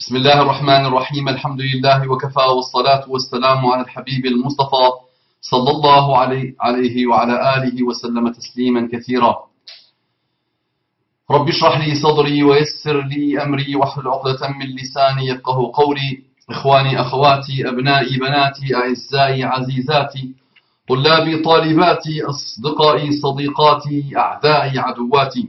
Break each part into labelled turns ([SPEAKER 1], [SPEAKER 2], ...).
[SPEAKER 1] بسم الله الرحمن الرحيم الحمد لله وكفى والصلاة والسلام على الحبيب المصطفى صلى الله عليه وعلى آله وسلم تسليما كثيرا. رب اشرح لي صدري ويسر لي أمري واحلل عقدة من لساني يفقه قولي. إخواني أخواتي أبنائي بناتي أعزائي عزيزاتي طلابي طالباتي أصدقائي صديقاتي أعدائي عدواتي،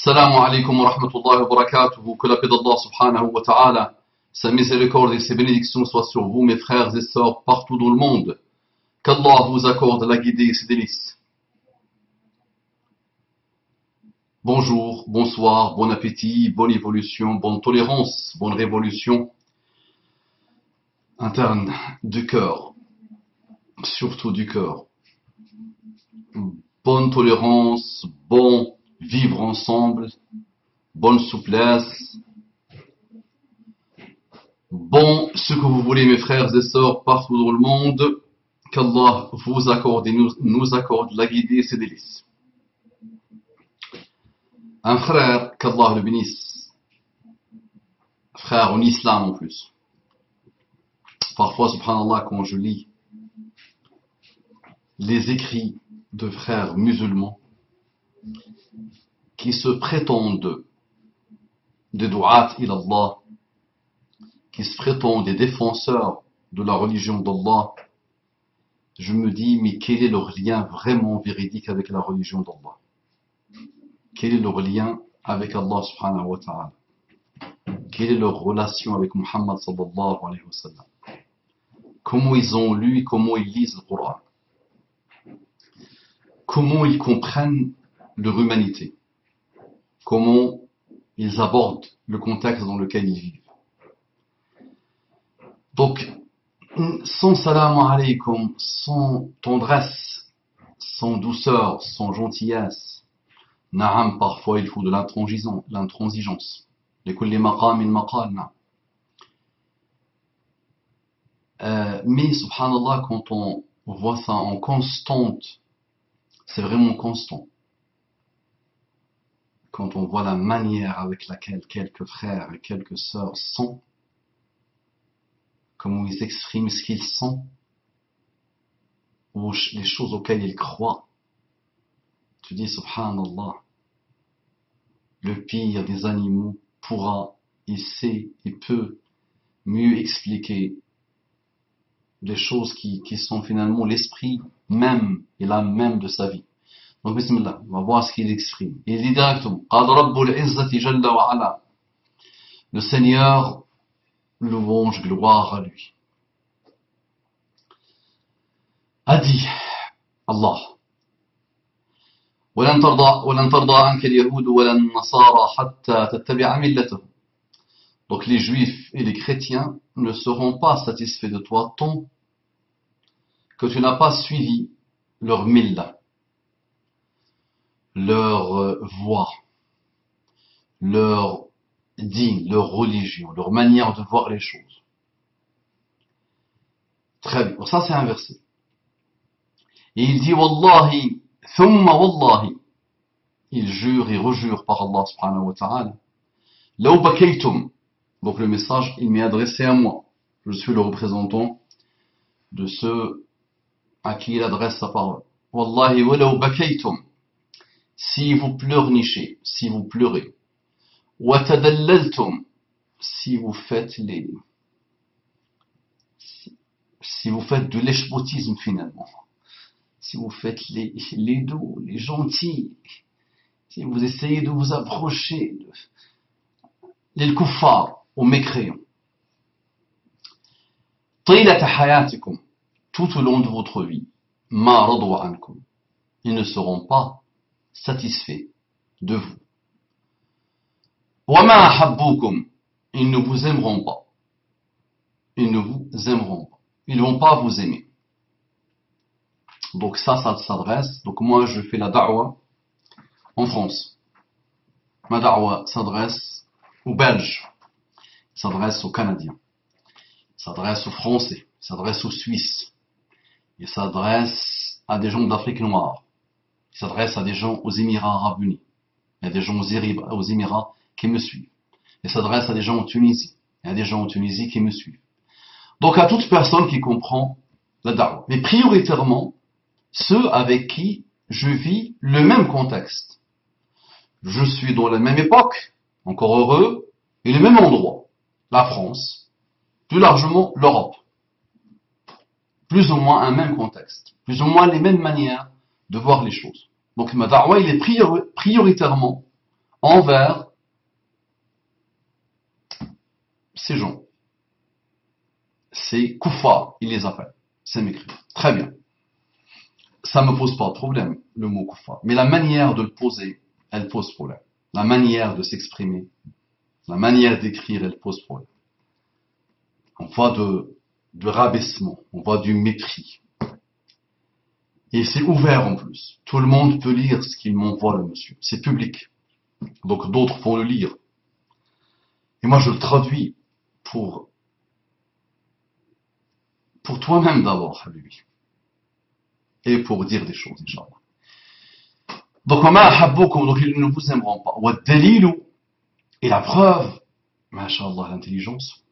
[SPEAKER 1] Salam alaikum wa rahmatullahi wa barakatuh. Que la paix d'Allah subhanahu wa ta'ala, sa miséricorde et ses bénédictions soient sur vous, mes frères et sœurs, partout dans le monde. Qu'Allah vous accorde la guidée et ses délices. Bonjour, bonsoir, bon appétit, bonne évolution, bonne tolérance, bonne révolution interne du cœur, surtout du cœur. Bonne tolérance, bon vivre ensemble, bonne souplesse, bon ce que vous voulez mes frères et sœurs partout dans le monde, qu'Allah vous accorde et nous accorde la guidée et ses délices. Un frère, qu'Allah le bénisse, frère en islam en plus. Parfois, subhanallah, quand je lis les écrits de frères musulmans qui se prétendent des du'at ila Allah, qui se prétendent des défenseurs de la religion d'Allah, je me dis, mais quel est leur lien vraiment véridique avec la religion d'Allah? Quel est leur lien avec Allah subhanahu wa ta'ala? Quelle est leur relation avec Muhammad sallallahu alayhi wa sallam? Comment ils ont lu et comment ils lisent le Coran? Comment ils comprennent leur humanité? Comment ils abordent le contexte dans lequel ils vivent? Donc, sans salam alaykum, sans tendresse, sans douceur, sans gentillesse, na'am, parfois il faut de l'intransigeance. لكل مقام مقال, na'am. Mais subhanallah, quand on voit ça en constante, c'est vraiment constant. Quand on voit la manière avec laquelle quelques frères et quelques sœurs sont, comment ils expriment ce qu'ils sont, ou les choses auxquelles ils croient, tu dis subhanallah, le pire des animaux pourra, il sait, il peut mieux expliquer des choses qui sont finalement l'esprit même et l'âme même de sa vie. Donc, bismillah, on va voir ce qu'il exprime. Il dit directement, قال رب العزة جل وعلا, le Seigneur, louange, gloire à lui, a dit, Allah, ولن ترضى عنك اليهود ولا النصارى حتى تتبع ملتهم. Donc les juifs et les chrétiens ne seront pas satisfaits de toi tant que tu n'as pas suivi leur millah, leur voie, leur dîne, leur religion, leur manière de voir les choses. Très bien. Ça, c'est un verset. Et il dit, Wallahi, thumma wallahi, il jure et rejure par Allah subhanahu wa ta'ala, law bakaytum. Donc le message, il m'est adressé à moi. Je suis le représentant de ceux à qui il adresse sa parole. Wallahi, walaw bakaytum. Si vous pleurnichez, si vous pleurez, وَتَدَلَّلْتُمْ, si vous faites de l'échebotisme finalement, si vous faites les doux, les gentils, si vous essayez de vous approcher les kuffar, aux mécréants, طِيلَةَ حَيَاتِكُمْ, tout au long de votre vie, مَا رَضُوا عَنْكُمْ, ils ne seront pas satisfaits de vous. وَمَا أَحَبُّوكُمْ, ils ne vous aimeront pas. Ils ne vous aimeront pas. Ils ne vont pas vous aimer. Donc ça s'adresse. Donc moi je fais la da'wa en France. Ma da'wa s'adresse aux Belges, s'adresse aux Canadiens, s'adresse aux Français, s'adresse aux Suisses, il s'adresse à des gens d'Afrique noire, il s'adresse à des gens aux Émirats Arabes Unis, il y a des gens aux Émirats qui me suivent. et s'adresse à des gens en Tunisie. Il y a des gens en Tunisie qui me suivent. Donc à toute personne qui comprend la da'wah. Mais prioritairement, ceux avec qui je vis le même contexte. Je suis dans la même époque, encore heureux, et le même endroit. La France, plus largement l'Europe. Plus ou moins un même contexte. Plus ou moins les mêmes manières de voir les choses. Donc ma da'wah, il est prioritairement envers ces gens. Ces kuffar, il les appelle. C'est mécréants. Très bien. Ça me pose pas de problème, le mot kuffar. Mais la manière de le poser, elle pose problème. La manière de s'exprimer, la manière d'écrire, elle pose problème. On voit de rabaissement, on voit du mépris. Et c'est ouvert en plus. Tout le monde peut lire ce qu'il m'envoie, le monsieur. C'est public. Donc d'autres vont le lire. Et moi je le traduis pour toi-même d'abord, Habibi. Et pour dire des choses, Inch'Allah. Donc, donc ils ne vous aimeront pas. Et la preuve, Masha'Allah, l'intelligence.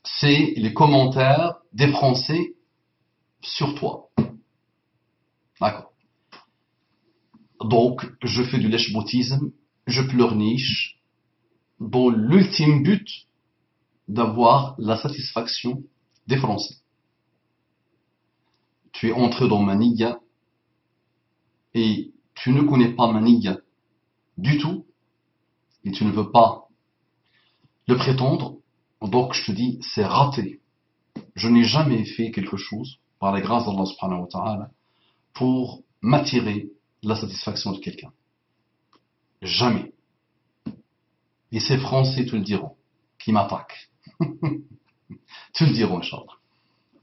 [SPEAKER 1] C'est les commentaires des Français sur toi. D'accord. Donc, je fais du lèche-boutisme, je pleurniche, dans l'ultime but d'avoir la satisfaction des Français. Tu es entré dans ma niya et tu ne connais pas ma niya du tout et tu ne veux pas le prétendre, donc je te dis, c'est raté. Je n'ai jamais fait quelque chose, par la grâce d'Allah subhanahu wa ta'ala, pour m'attirer la satisfaction de quelqu'un. Jamais. Et ces Français te le diront, qui m'attaquent. Tu le diront, Inch'Allah.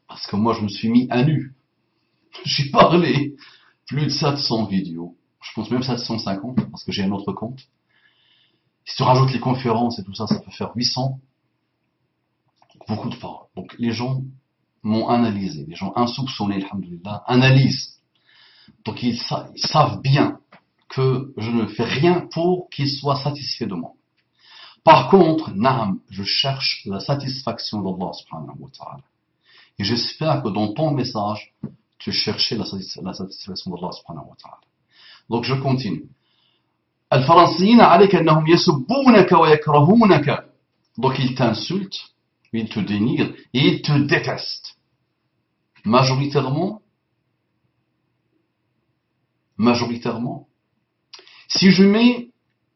[SPEAKER 1] Parce que moi, je me suis mis à nu. J'ai parlé plus de 700 vidéos. Je pense même 750, parce que j'ai un autre compte. Si tu rajoutes les conférences et tout ça, ça peut faire 800. Beaucoup de paroles. Donc, les gens m'ont analysé. Les gens insoupçonnés, alhamdoulilah, analysent. Donc, ils savent bien que je ne fais rien pour qu'ils soient satisfaits de moi. Par contre, naam, je cherche la satisfaction d'Allah subhanahu wa ta'ala. Et j'espère que dans ton message, tu cherchais la satisfaction d'Allah subhanahu wa ta'ala. Donc je continue. Al-Faransiyina alayka annahum yasubbunaka wa yakrahunaka. Donc ils t'insultent, ils te dénigrent et ils te détestent. Majoritairement, si je mets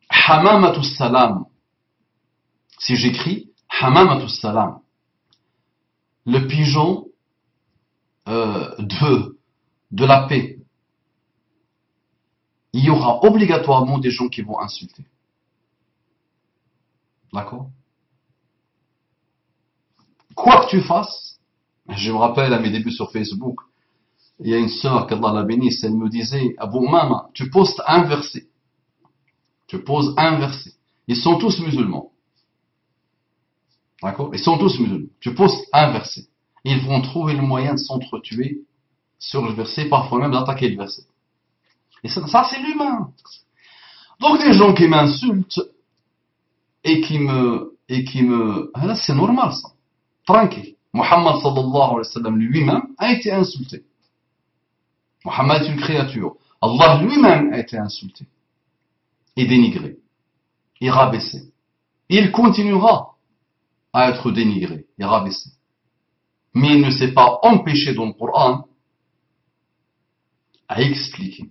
[SPEAKER 1] Hamamatus Salam, si j'écris Hamamatus Salam, le pigeon de la paix, il y aura obligatoirement des gens qui vont insulter. D'accord? Quoi que tu fasses, je me rappelle à mes débuts sur Facebook, il y a une sœur, qu'Allah la bénisse, elle me disait, Abou Mama, tu postes un verset. Tu poses un verset. Ils sont tous musulmans. D'accord? Ils sont tous musulmans. Tu postes un verset. Ils vont trouver le moyen de s'entretuer sur le verset, parfois même d'attaquer le verset. Et ça c'est l'humain. Donc les gens qui m'insultent et qui me, ah, c'est normal ça. Tranquille. Muhammad sallallahu alayhi wa sallam lui-même a été insulté. Muhammad est une créature. Allah lui-même a été insulté et dénigré et rabaissé. Et il continuera à être dénigré et rabaissé. Mais il ne s'est pas empêché dans le Coran à expliquer,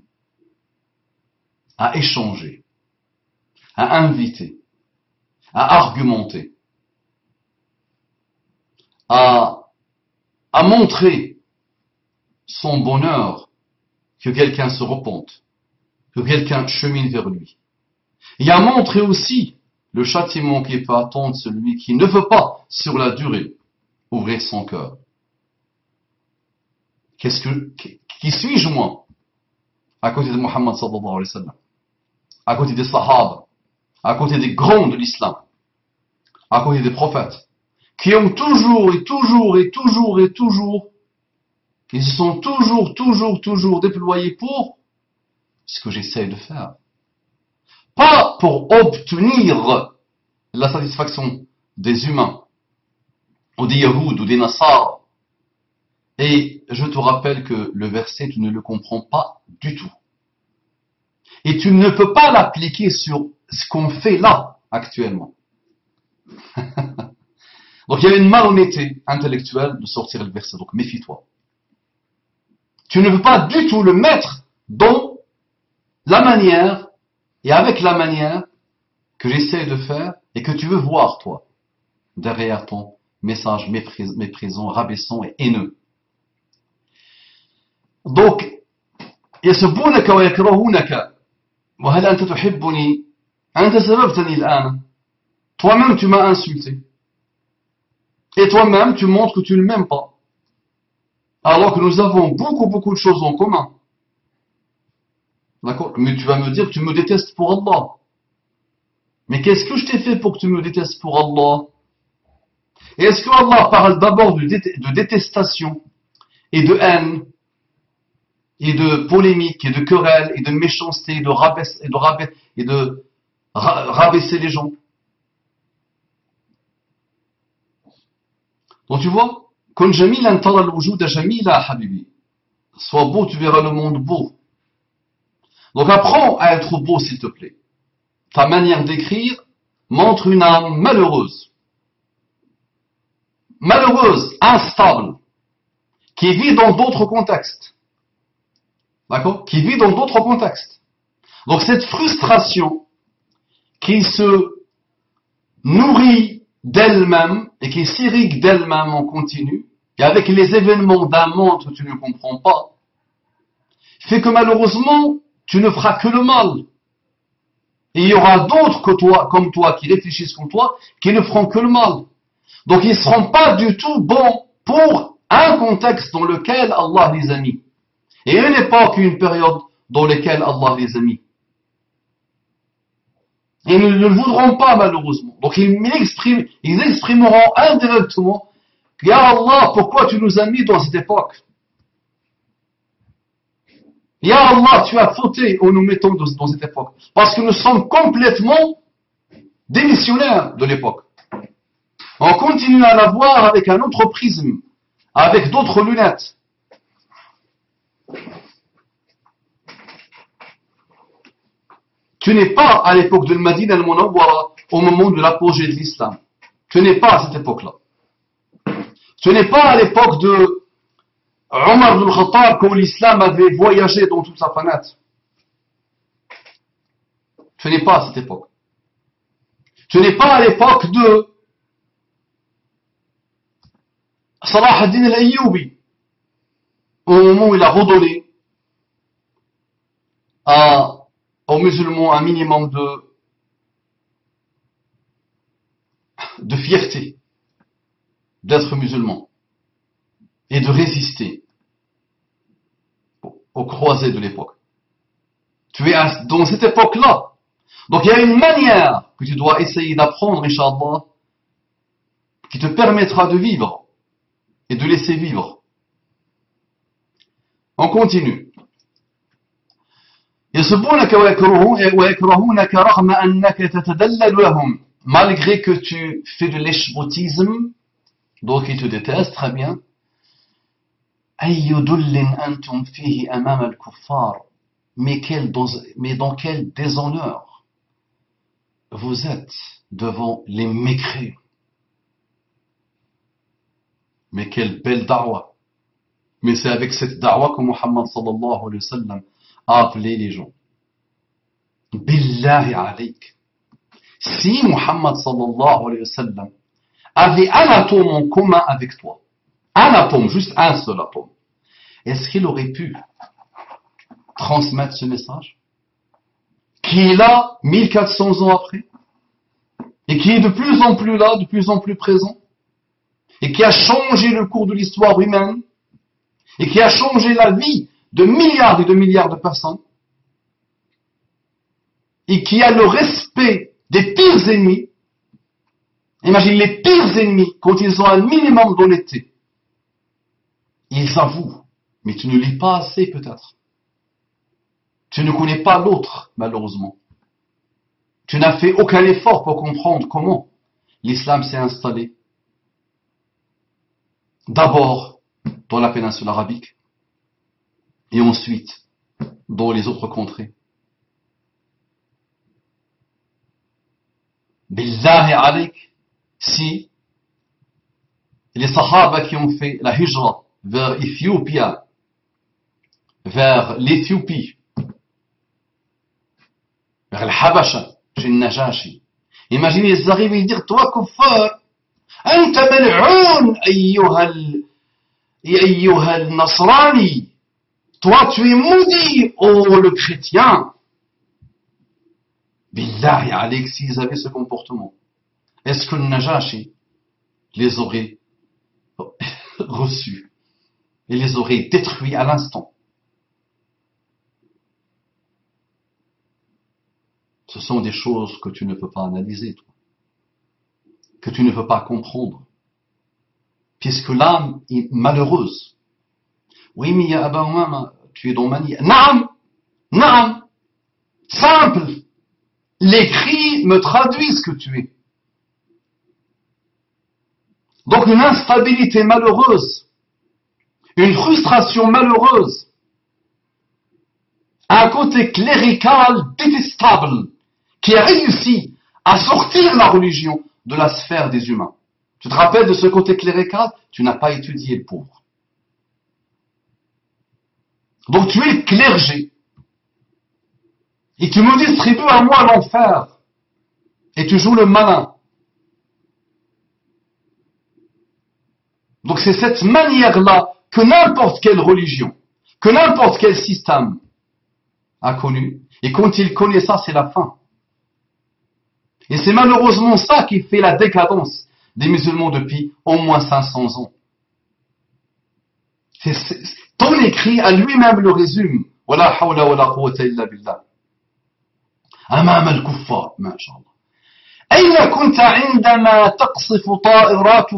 [SPEAKER 1] à échanger, à inviter, à argumenter, à montrer son bonheur que quelqu'un se repente, que quelqu'un chemine vers lui. Et à montrer aussi le châtiment qui peut attendre celui qui ne veut pas, sur la durée, ouvrir son cœur. Qui suis-je moi, à côté de Muhammad sallallahu alayhi wa sallam, à côté des Sahaba, à côté des grands de l'islam, à côté des prophètes, qui ont toujours, ils se sont toujours déployés pour ce que j'essaie de faire. Pas pour obtenir la satisfaction des humains, ou des Yahoud, ou des Nassar. Et je te rappelle que le verset, tu ne le comprends pas du tout. Et tu ne peux pas l'appliquer sur ce qu'on fait là, actuellement. Donc il y a une malhonnêteté intellectuelle de sortir le verset, donc méfie-toi. Tu ne peux pas du tout le mettre dans la manière, et avec la manière que j'essaie de faire, et que tu veux voir, toi, derrière ton message méprisant, rabaissant et haineux. Donc, يسبونك ويكرهونك وهل أنت تحبني أنت سببتني الآن. Toi-même tu m'as insulté et toi-même tu montres que tu ne m'aimes pas alors que nous avons beaucoup de choses en commun. D'accord? Mais tu vas me dire que tu me détestes pour Allah. Mais qu'est-ce que je t'ai fait pour que tu me détestes pour Allah? Et est-ce que Allah parle d'abord de détestation et de haine et de polémique et de querelle et de méchanceté et de rabaisser les gens? Donc tu vois, kun jamilan tara al-wujuda jamila habibi. Sois beau, tu verras le monde beau. Donc apprends à être beau s'il te plaît. Ta manière d'écrire montre une âme malheureuse. Malheureuse, instable, qui vit dans d'autres contextes. D'accord? Qui vit dans d'autres contextes. Donc cette frustration qui se nourrit d'elle-même et qui s'irrigue d'elle-même en continu, et avec les événements d'un monde que tu ne comprends pas, fait que malheureusement, tu ne feras que le mal. Et il y aura d'autres que toi, comme toi, qui réfléchissent comme toi, qui ne feront que le mal. Donc ils ne seront pas du tout bons pour un contexte dans lequel Allah les a mis. Et une époque, une période dans laquelle Allah les a mis. Ils ne le voudront pas malheureusement. Donc ils exprimeront indirectement, Ya Allah, pourquoi tu nous as mis dans cette époque? Ya Allah, tu as fauté en nous mettant dans cette époque. Parce que nous sommes complètement démissionnaires de l'époque. On continue à la voir avec un autre prisme, avec d'autres lunettes. Tu n'es pas à l'époque de Madina al-Munawwara au moment de l'apogée de l'islam. Tu n'es pas à cette époque-là. Tu n'es pas à l'époque de Omar ibn Khattab quand l'islam avait voyagé dans toute sa planète. Tu n'es pas à cette époque. Tu n'es pas à l'époque de Salah ad-Din al-Ayyubi au moment où il a redonné aux musulmans un minimum de fierté d'être musulman et de résister aux croisés de l'époque. Tu es dans cette époque-là. Donc il y a une manière que tu dois essayer d'apprendre, Inch'Allah, qui te permettra de vivre et de laisser vivre. On continue. يسبونك ويكرهونك رغم أنك تتدلل لهم. Malgré que tu fais de l'échebautisme, donc ils te détestent, très bien. أي دل أنتم فيه أمام الكفار. Mais dans quel déshonneur vous êtes devant les mécréants. Mais quelle belle da'wa. Mais c'est avec cette da'wa que Muhammad sallallahu alayhi wa sallam a appelé les gens. Billahi alayk. Si Muhammad sallallahu alayhi wa sallam avait un atome en commun avec toi, un atome, juste un seul atome, est-ce qu'il aurait pu transmettre ce message qui est là 1400 ans après et qui est de plus en plus là, de plus en plus présent et qui a changé le cours de l'histoire humaine et qui a changé la vie de milliards et de milliards de personnes et qui a le respect des pires ennemis. Imagine les pires ennemis quand ils ont un minimum d'honnêteté. Ils avouent, mais tu ne lis pas assez peut-être. Tu ne connais pas l'autre, malheureusement. Tu n'as fait aucun effort pour comprendre comment l'islam s'est installé. D'abord dans la péninsule arabique et ensuite dans les autres contrées. Billahi alayk, si les Sahaba qui ont fait la hijra vers l'Éthiopie, vers le Habasha, chez le Najashi, imaginez, ils arrivent et dire, toi, kuffar, anta mal'oun, ayyuhal nasrani, toi, tu es maudit, oh, le chrétien. Billahi alayk, s'ils avaient ce comportement, est-ce que le Najashi les aurait reçus et les aurait détruits à l'instant? Ce sont des choses que tu ne peux pas analyser, toi, que tu ne peux pas comprendre, puisque l'âme est malheureuse. Oui, mais ya Aba Umama, tu es dans manie. Naam, naam, simple. Les cris me traduisent que tu es. Donc une instabilité malheureuse, une frustration malheureuse, un côté clérical détestable qui a réussi à sortir la religion de la sphère des humains. Tu te rappelles de ce côté clérical? Tu n'as pas étudié le pauvre. Donc tu es le clergé. Et tu me distribues à moi l'enfer. Et tu joues le malin. Donc c'est cette manière-là que n'importe quelle religion, que n'importe quel système a connu. Et quand il connaît ça, c'est la fin. Et c'est malheureusement ça qui fait la décadence des musulmans depuis au moins 500 ans. Ton écrit à lui-même le résume. Wala hawla wala quwwata illa billah. أمام الكفار ما شاء الله. أين كنت عندما تقصف طائرات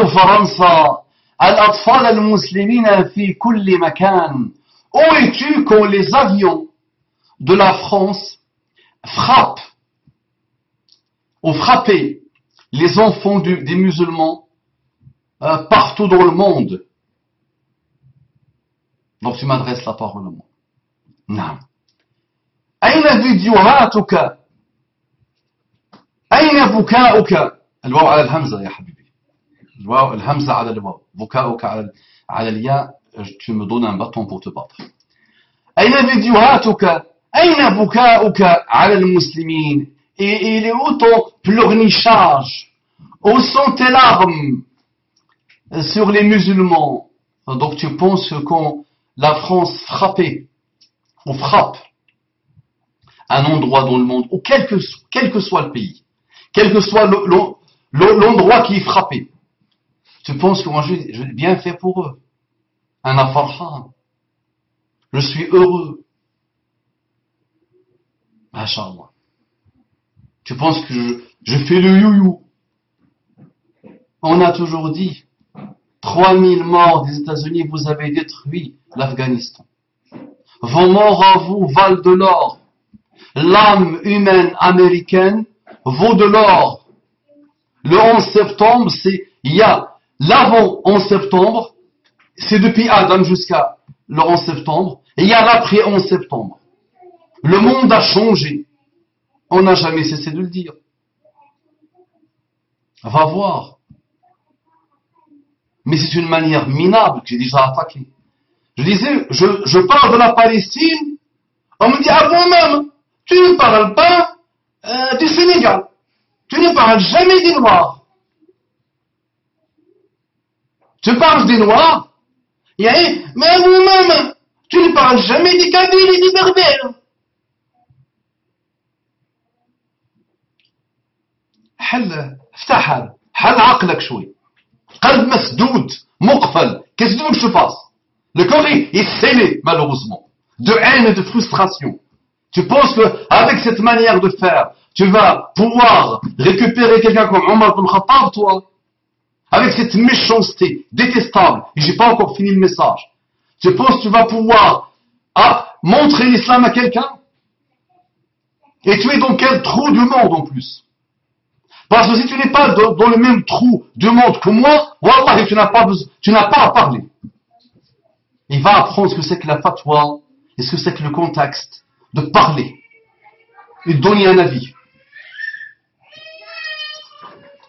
[SPEAKER 1] فرنسا الأطفال المسلمين في كل مكان? Où es-tu quand les avions de la France ont frappé les enfants des musulmans partout dans le monde? Donc tu m'adresses la parole à moi. نعم. أين فيديوهاتك؟ أين بكاؤك؟ الواو على الهمزة يا حبيبي. الواو الهمزة على الواو. بكاؤك على الياء. Tu me donnes un bâton pour te battre. أين فيديوهاتك؟ أين بكاؤك على المسلمين؟ Et il est où ton pleurnichage? Où sont tes larmes sur les musulmans? Donc tu penses que quand la France frappait, on frappe un endroit dans le monde, ou quel que soit le pays, quel que soit l'endroit qui est frappé, tu penses que moi j'ai bien fait pour eux. Un afarhan. Je suis heureux. Masha'Allah. Tu penses que je fais le you-you. On a toujours dit, 3000 morts des États-Unis, vous avez détruit l'Afghanistan. Vos morts à vous valent de l'or. L'âme humaine américaine vaut de l'or. Le 11 septembre, il y a l'avant 11 septembre, c'est depuis Adam jusqu'à le 11 septembre, et il y a l'après 11 septembre. Le monde a changé. On n'a jamais cessé de le dire. Va voir. Mais c'est une manière minable que j'ai déjà attaquée. Je disais, je parle de la Palestine, on me dit, ah bon même, tu ne parles pas du Sénégal, tu ne parles jamais des Noirs. Tu parles des Noirs, mais vous-même, tu ne parles jamais des Kabyles et des Berbères. افتح عقلك شوي. قلب مسدود مقفل. Qu'est-ce que tu veux que je fasse? Le corps est scellé, malheureusement, de haine et de frustration. Tu penses qu'avec cette manière de faire, tu vas pouvoir récupérer quelqu'un comme Omar ibn Khattab, toi? Avec cette méchanceté détestable, et j'ai pas encore fini le message. Tu penses que tu vas pouvoir montrer l'islam à quelqu'un? Et tu es dans quel trou du monde en plus? Parce que si tu n'es pas dans le même trou du monde que moi, wallah, tu n'as pas à parler. Il va apprendre ce que c'est que la fatwa, et ce que c'est que le contexte, de parler, et de donner un avis.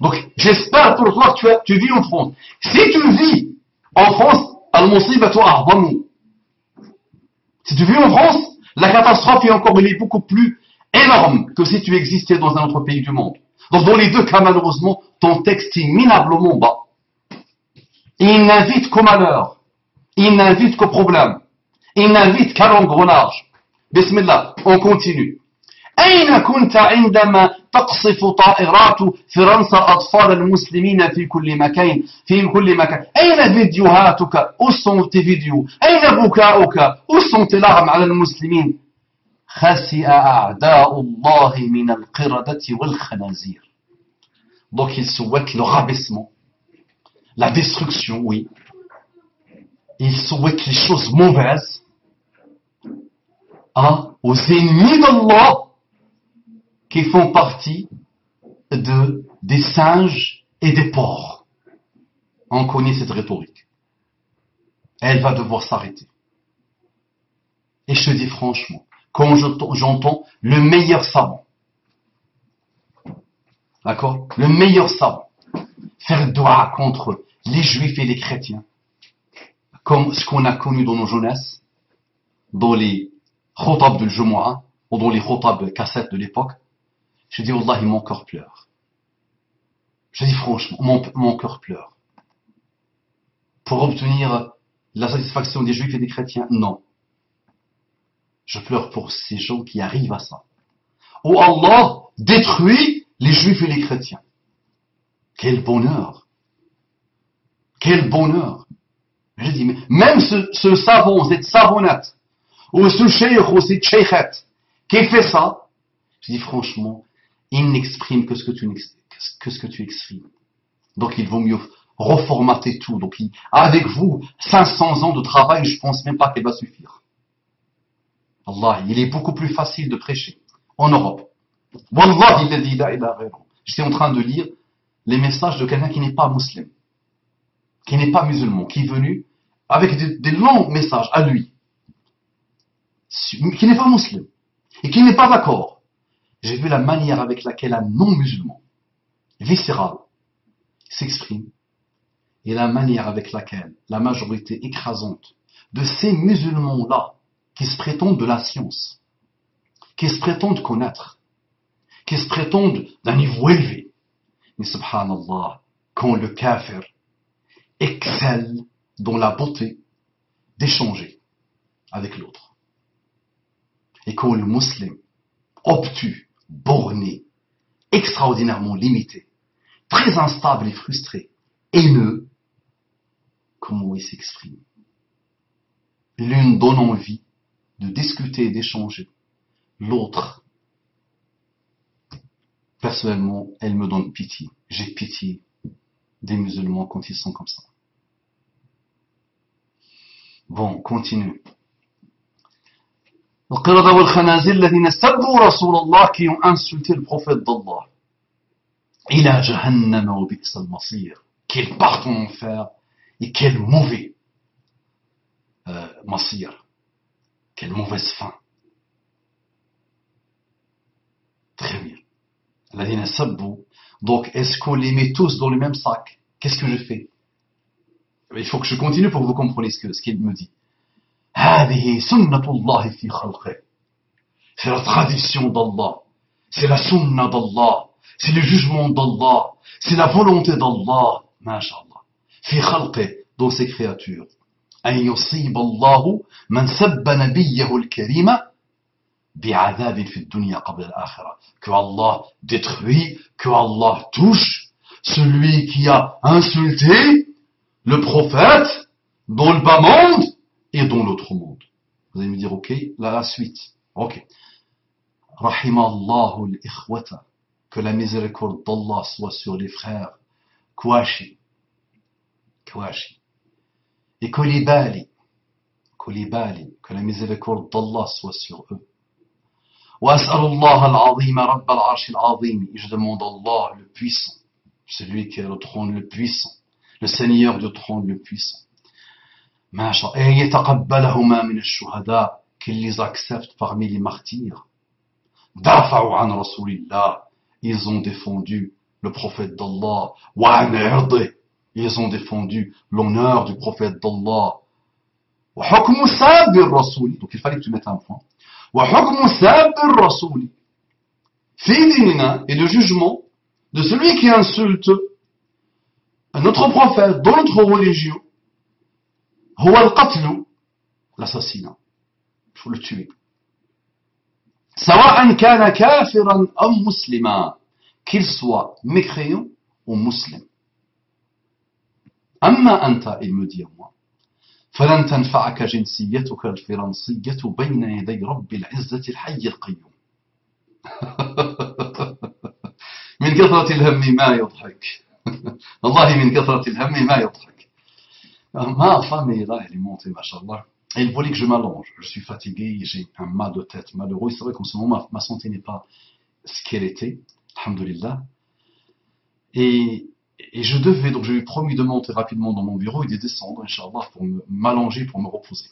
[SPEAKER 1] Donc, j'espère pour toi que tu vis en France. Si tu vis en France, al-musibatu a'zamu. Si tu vis en France, la catastrophe est beaucoup plus énorme que si tu existais dans un autre pays du monde. Donc, dans les deux cas, malheureusement, ton texte est minablement bas. Il n'invite qu'au malheur. Il n'invite qu'au problème. Il n'invite qu'à l'engrenage. Bismillah, on continue. أين كنت عندما تقصف طائرات فرنسا أطفال المسلمين في كل مكان أين فيديوهاتك où sont tes vidéos أين بكاؤك où sont tes larmes على المسلمين خسئ أعداء الله من القردة والخنازير. Donc il souhaite le rabaissement, la destruction, oui. Il souhaite les choses mauvaises aux ennemis d'Allah qui font partie des singes et des porcs. On connaît cette rhétorique. Elle va devoir s'arrêter. Et je te dis franchement, quand j'entends le meilleur savant, d'accord, le meilleur savant, faire dua contre les juifs et les chrétiens, comme ce qu'on a connu dans nos jeunesses, dans les khotab de Jumu'ah, ou dans les khotab cassettes de l'époque, je dis, Wallahi, mon cœur pleure. Je dis franchement, mon cœur pleure. Pour obtenir la satisfaction des juifs et des chrétiens, non. Je pleure pour ces gens qui arrivent à ça. Où Allah détruit les juifs et les chrétiens. Quel bonheur. Quel bonheur. Je dis, mais même ce savon, cette savonnette, ou ce cheikh ou cette cheikhette, qui fait ça, je dis franchement, il n'exprime que ce que tu exprimes. Donc il vaut mieux reformater tout. Donc avec vous, 500 ans de travail, je pense même pas qu'elle va suffire. Allah, il est beaucoup plus facile de prêcher en Europe. Wallahi, j'étais en train de lire les messages de quelqu'un qui n'est pas musulman, qui n'est pas musulman, qui est venu avec des longs messages à lui, qui n'est pas musulman et qui n'est pas d'accord. J'ai vu la manière avec laquelle un non-musulman, viscéral, s'exprime, et la manière avec laquelle la majorité écrasante de ces musulmans-là, qui se prétendent de la science, qui se prétendent connaître, qui se prétendent d'un niveau élevé, mais subhanallah, quand le kafir excelle dans la beauté d'échanger avec l'autre, et quand le musulman obtus, borné, extraordinairement limité, très instable et frustré, haineux, comment il s'exprime. L'une donne envie de discuter et d'échanger. L'autre, personnellement, elle me donne pitié. J'ai pitié des musulmans quand ils sont comme ça. Bon, continue. القردة والخنازير الذين سبوا رسول الله qui ont insulté le prophète d'Allah. إلى جهنم وبئس المصير. Qu'ils partent en enfer et quel mauvais masir. Quelle mauvaise fin. Très bien. الذين سبوا. Donc est-ce qu'on les met tous dans le même sac? Qu'est-ce que je fais? Il faut que je continue pour que vous compreniez ce qu'il me dit. هذه سنة الله في خلقه. C'est la tradition d'Allah. C'est la sunna d'Allah. C'est le jugement d'Allah. C'est la volonté d'Allah. MashaAllah. في خلقه. Dans ses créatures. أن يصيب الله من سب نبيه الكريم بعذاب في الدنيا قبل الآخرة. Que Allah détruit, que Allah touche celui qui a insulté le prophète dans le bas monde et dans l'autre monde. Vous allez me dire, ok, la suite. Ok. Rahimallahu al-ikhwata. Que la miséricorde d'Allah soit sur les frères. Kouachi. Et Koulibaly. Koulibaly, que la miséricorde d'Allah soit sur eux. Was'alullah al-azim, Rabb al-arsh al-azim. Et je demande à Allah le puissant, celui qui a le trône le puissant, le Seigneur du trône le puissant. Masha, et yataqabbalahuma min ash-shuhada, qu'il les accepte parmi les martyrs. Dafa'u an rasulillah, ils ont défendu le prophète d'Allah. Wa an irdi, ils ont défendu l'honneur du prophète d'Allah. Wa hukmu sabir rasouli, donc il fallait que tu mettes un point. Wa hukmu sabir rasouli, fi dinina, et le jugement de celui qui insulte notre prophète dans notre religion, huwa al-qatlu, l'assassinat, il faut le tuer. Sawa'an kana kafiran aw muslima, qu'il soit mécréant ou musulman. Amma anta, il me dit à moi, فلن تنفعك جنسيتك الفرنسية بين يدي رب العزة الحي القيوم. من كثرة الهم ما يضحك. والله من كثرة الهم ما يضحك. Ma femme est là, elle est montée, machallah. Et il voulait que je m'allonge. Je suis fatigué, j'ai un mal de tête malheureux. C'est vrai qu'en ce moment, ma santé n'est pas ce qu'elle était, alhamdulillah. Et je devais, donc je lui ai promis de monter rapidement dans mon bureau et de descendre, Inch'Allah, pour m'allonger, pour me reposer.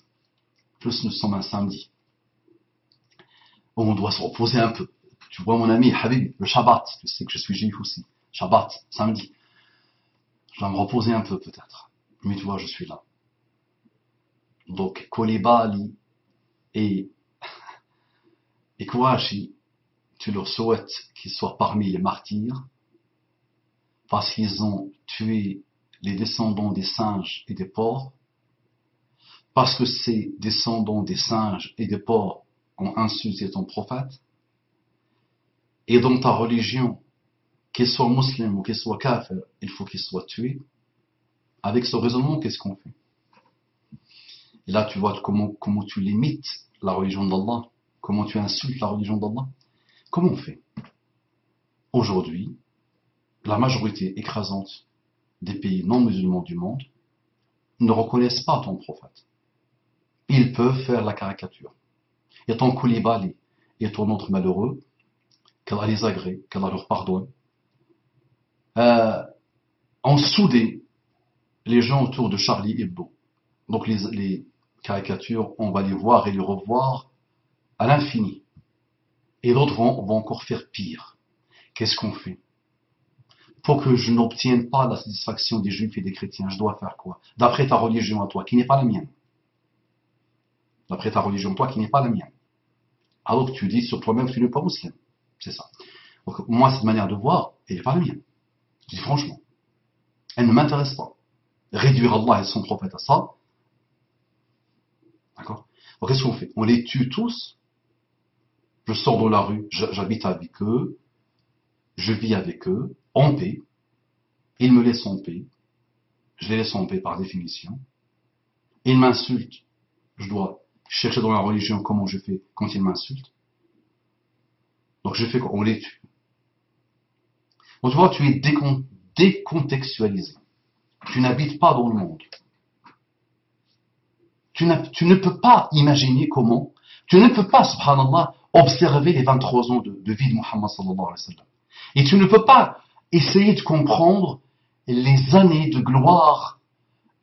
[SPEAKER 1] Plus nous sommes un samedi. On doit se reposer un peu. Tu vois mon ami, Habib, le Shabbat, tu sais que je suis juif aussi. Shabbat, samedi. Je dois me reposer un peu peut-être. Mais tu vois, je suis là. Donc, Koulibaly et Kouachi, tu leur souhaites qu'ils soient parmi les martyrs, parce qu'ils ont tué les descendants des singes et des porcs, parce que ces descendants des singes et des porcs ont insulté ton prophète, et dans ta religion, qu'il soit musulman ou qu'il soit kafir, il faut qu'il soit tué. Avec ce raisonnement, qu'est-ce qu'on fait? Et là, tu vois comment tu limites la religion d'Allah, comment tu insultes la religion d'Allah. Comment on fait? Aujourd'hui, la majorité écrasante des pays non musulmans du monde ne reconnaissent pas ton prophète. Ils peuvent faire la caricature. Et ton Koulibaly et ton autre malheureux, qu'Allah les agrée, qu'Allah leur pardonne, ont soudé les gens autour de Charlie Hebdo. Donc les caricatures, on va les voir et les revoir à l'infini. Et d'autres vont encore faire pire. Qu'est-ce qu'on fait? Pour que je n'obtienne pas la satisfaction des juifs et des chrétiens, je dois faire quoi? D'après ta religion à toi, qui n'est pas la mienne. D'après ta religion à toi, qui n'est pas la mienne. Alors que tu dis sur toi-même que tu n'es pas musulman. C'est ça. Donc, moi, cette manière de voir, elle n'est pas la mienne. Je dis franchement. Elle ne m'intéresse pas. Réduire Allah et son prophète à ça. D'accord? Donc, qu'est-ce qu'on fait? On les tue tous. Je sors dans la rue, j'habite avec eux, je vis avec eux, en paix. Ils me laissent en paix. Je les laisse en paix par définition. Ils m'insultent. Je dois chercher dans la religion comment je fais quand ils m'insultent. Donc je fais quoi? On les tue. Donc tu vois, tu es décontextualisé. Tu n'habites pas dans le monde. Tu ne peux pas imaginer comment, tu ne peux pas, subhanallah, observer les 23 ans de vie de Muhammad sallallahu alayhi wa sallam. Et tu ne peux pas essayer de comprendre les années de gloire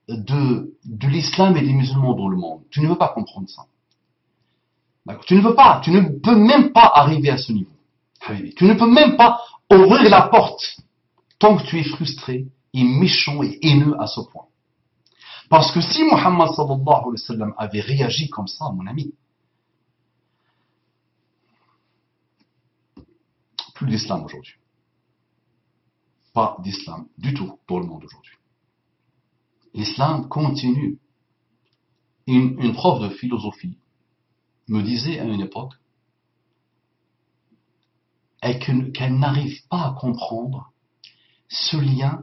[SPEAKER 1] de l'islam et des musulmans dans le monde. Tu ne peux pas comprendre ça. Tu ne peux même pas arriver à ce niveau. Tu ne peux même pas ouvrir la porte tant que tu es frustré et méchant et haineux à ce point. Parce que si Muhammad sallallahu alayhi wa sallam avait réagi comme ça, mon ami, plus d'islam aujourd'hui. Pas d'islam du tout dans le monde aujourd'hui. L'islam continue. Une prof de philosophie me disait à une époque qu'elle n'arrive pas à comprendre ce lien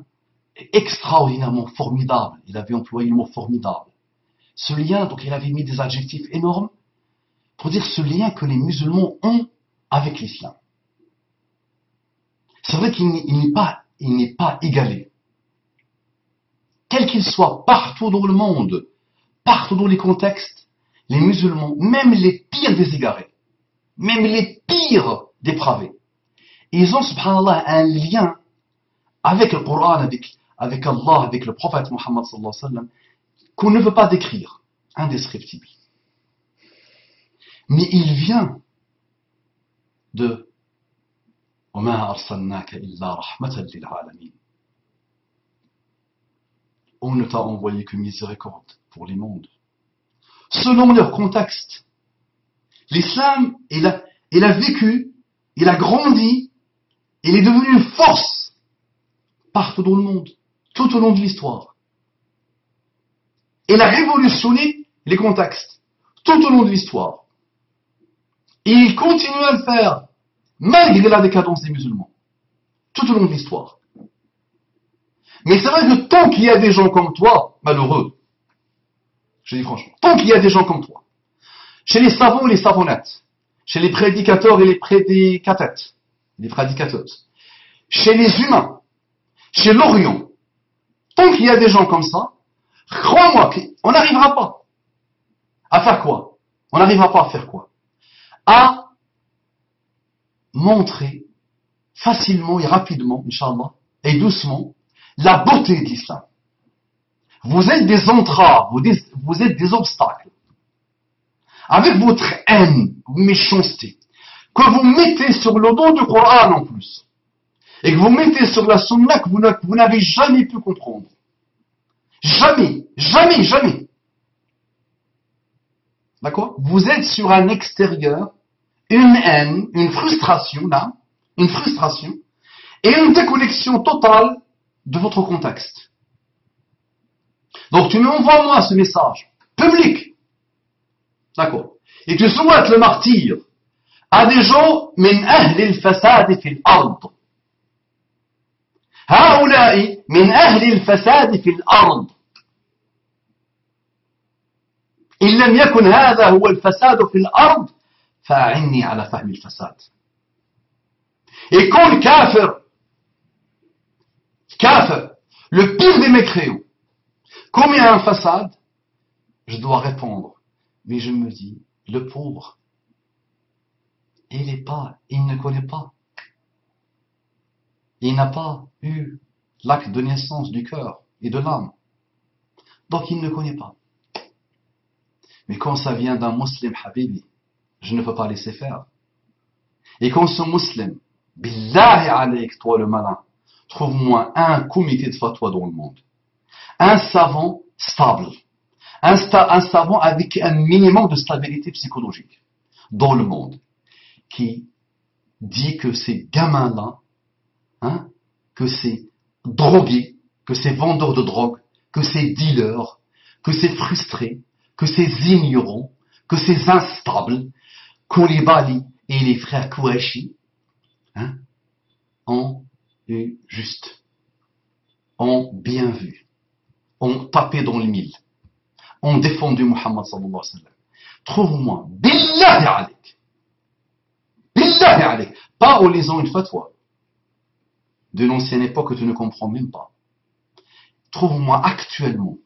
[SPEAKER 1] extraordinairement formidable. Il avait employé le mot formidable. Ce lien, donc il avait mis des adjectifs énormes pour dire ce lien que les musulmans ont avec l'islam. C'est vrai qu'il n'est pas égalé. Quel qu'il soit, partout dans le monde, partout dans les contextes, les musulmans, même les pires des égarés, même les pires dépravés, ils ont, subhanallah, un lien avec le Coran, avec Allah, avec le prophète Mohammed sallallahu alayhi wa sallam, qu'on ne veut pas décrire, indescriptible. Mais il vient de وَمَا أَرْسَلْنَاكَ إِلَّا رَحْمَةً لِلْعَالَمِينَ. On ne t'a envoyé que miséricorde pour les mondes. Selon leur contexte, l'islam, il a vécu, il a grandi, il est devenu une force partout dans le monde, tout au long de l'histoire. Il a révolutionné les contextes, tout au long de l'histoire. Et il continue à le faire, malgré la décadence des musulmans, tout au long de l'histoire. Mais c'est vrai que tant qu'il y a des gens comme toi, malheureux, je dis franchement, tant qu'il y a des gens comme toi, chez les savants et les savonnettes, chez les prédicateurs et les prédicatettes, les prédicateuses, chez les humains, chez l'Orient, tant qu'il y a des gens comme ça, crois-moi qu'on n'arrivera pas à faire quoi? On n'arrivera pas à faire quoi? À montrer facilement et rapidement, Inch'Allah, et doucement, la beauté de l'islam. Vous êtes des entraves, vous êtes des obstacles. Avec votre haine, méchanceté, que vous mettez sur le dos du Coran en plus, et que vous mettez sur la sunna que vous n'avez jamais pu comprendre. Jamais, jamais, jamais. D'accord? Vous êtes sur un extérieur, une haine, une frustration, là, une frustration, et une déconnexion totale de votre contexte. Donc tu m'envoies moi ce message, public, d'accord, et tu souhaites le martyr à des gens min ahli al-fasad fi al-ard. هؤلاء من أهل الفساد في الأرض. إن لم يكن هذا هو الفساد في الأرض فأعني على فهم الفساد. Et quand le kafir, le pire des mécréants, commet un façade, je dois répondre. Mais je me dis, le pauvre, il ne connaît pas. Il n'a pas eu l'acte de naissance du cœur et de l'âme. Donc il ne connaît pas. Mais quand ça vient d'un musulman, habibi, je ne peux pas laisser faire. Et quand ce musulman, billahi alayk, toi le malin, trouve-moi un comité de fatwa dans le monde. Un savant stable. Un savant avec un minimum de stabilité psychologique dans le monde. Qui dit que ces gamins-là, que ces drogués, que ces vendeurs de drogue, que ces dealers, que ces frustrés, que ces ignorants, que ces instables, Koulibaly et les frères Kouachi, ont eu juste, ont bien vu, ont tapé dans le mille, ont défendu Muhammad sallallahu alayhi wa sallam. Trouve-moi, billahi alik, pas en lisant une fatwa de l'ancienne époque que tu ne comprends même pas. Trouve-moi actuellement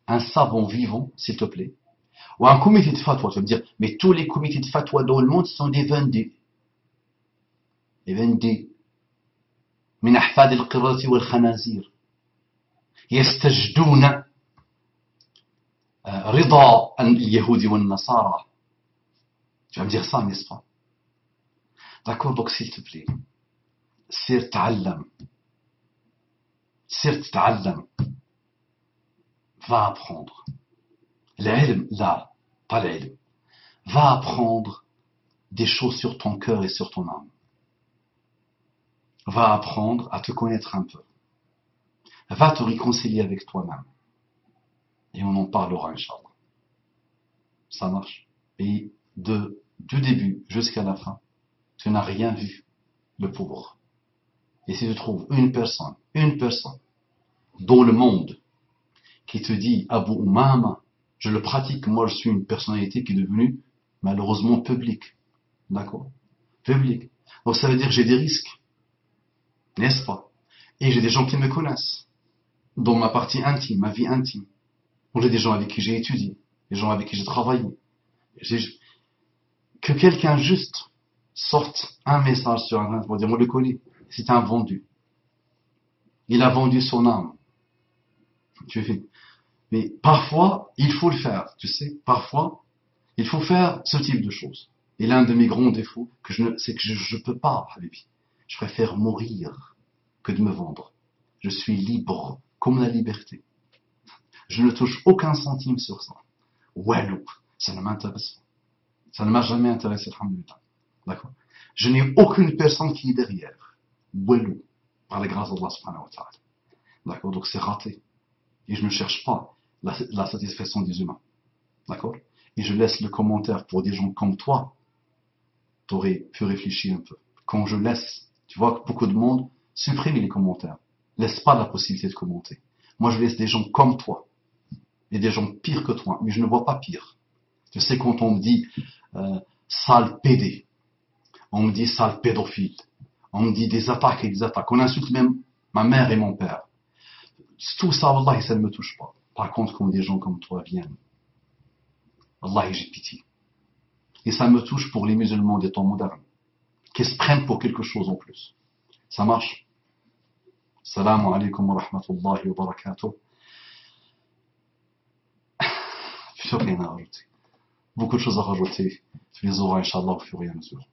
[SPEAKER 1] un savant vivant, s'il te plaît, ou un comité de fatwa. Tu vas me dire, mais tous les comités de fatwa dans le monde sont des vendus. Les vendus. من أحفاد القردة والخنازير يستجدون رضا اليهود والنصارى. Tu vas me dire ça, n'est-ce pas? D'accord, donc s'il te plaît, سير تعلم, va apprendre. L'ilm, là, pas l'ilm. Va apprendre des choses sur ton cœur et sur ton âme. Va apprendre à te connaître un peu. Va te réconcilier avec toi-même. Et on en parlera, Inch'Allah. Ça marche. Et du début jusqu'à la fin, tu n'as rien vu, le pauvre. Et si tu trouves une personne dans le monde qui te dit Abu Umama, je le pratique, moi je suis une personnalité qui est devenue malheureusement publique. D'accord? Publique. Donc ça veut dire que j'ai des risques. N'est-ce pas? Et j'ai des gens qui me connaissent. Dans ma partie intime, ma vie intime. J'ai des gens avec qui j'ai étudié. les gens avec qui j'ai travaillé. Que quelqu'un juste sorte un message sur Internet pour dire, on le connaît, c'est un vendu. Il a vendu son âme. Tu fais. Mais parfois, il faut le faire, tu sais. Parfois, il faut faire ce type de choses. Et l'un de mes grands défauts, c'est que je peux pas, Habibi. Je préfère mourir que de me vendre. Je suis libre, comme la liberté. Je ne touche aucun centime sur ça. Walou, ça ne m'intéresse pas. Ça ne m'a jamais intéressé, alhamdoulilah. D'accord? Je n'ai aucune personne qui est derrière. Walou, par la grâce d'Allah subhanahu wa ta'ala. D'accord? Donc c'est raté. Et je ne cherche pas la satisfaction des humains. D'accord? Et je laisse le commentaire pour des gens comme toi. T'aurais pu réfléchir un peu. Quand je laisse, tu vois que beaucoup de monde supprime les commentaires. Laisse pas la possibilité de commenter. Moi, je laisse des gens comme toi. Et des gens pires que toi. Mais je ne vois pas pire. Tu sais, quand on me dit sale pédé, on me dit sale pédophile, on me dit des attaques et des attaques, on insulte même ma mère et mon père. Tout ça, Wallah, ça ne me touche pas. Par contre, quand des gens comme toi viennent, Allah, j'ai pitié. Et ça me touche pour les musulmans des temps modernes, qui se prennent pour quelque chose en plus. Ça marche. Salam alaikum wa rahmatullahi wa barakatuh. Plus rien à rajouter. Beaucoup de choses à rajouter. Tu les auras, Inch'Allah, au fur et à mesure.